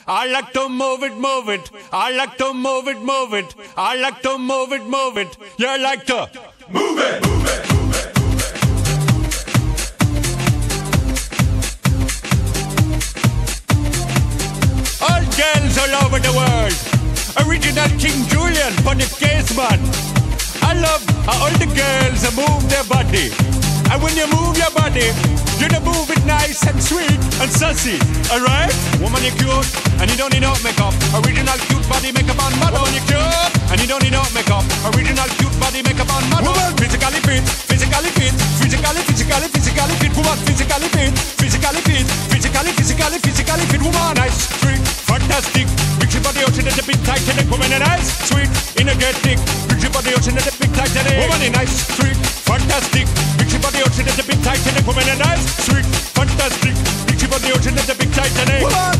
I like to move it, move it. I like to move it, move it. I like to move it, move it. You like to move it, move it, move it. All girls all over the world. Original King Julian for the case man. I love how all the girls move their body. And when you move your body, you don't move it nice and sweet and sassy, alright? Woman, you're cute, and you don't need no makeup. Original cute body makeup on model. Woman, you're cute, and you don't need no makeup. Original cute body makeup on model. Woman, physically fit, physically fit, physically fit. Woman, physically fit, physically fit, physically fit. Woman, nice, sweet, fantastic. Big ship on the ocean and the big Titanic. Woman, nice, sweet, energetic. Big ship on the ocean and the big Titanic. Woman, nice, sweet, fantastic. Big ship on the ocean and the big Titanic. Woman, nice, sweet, fantastic. Big ship on the ocean and the big Titanic. Woman,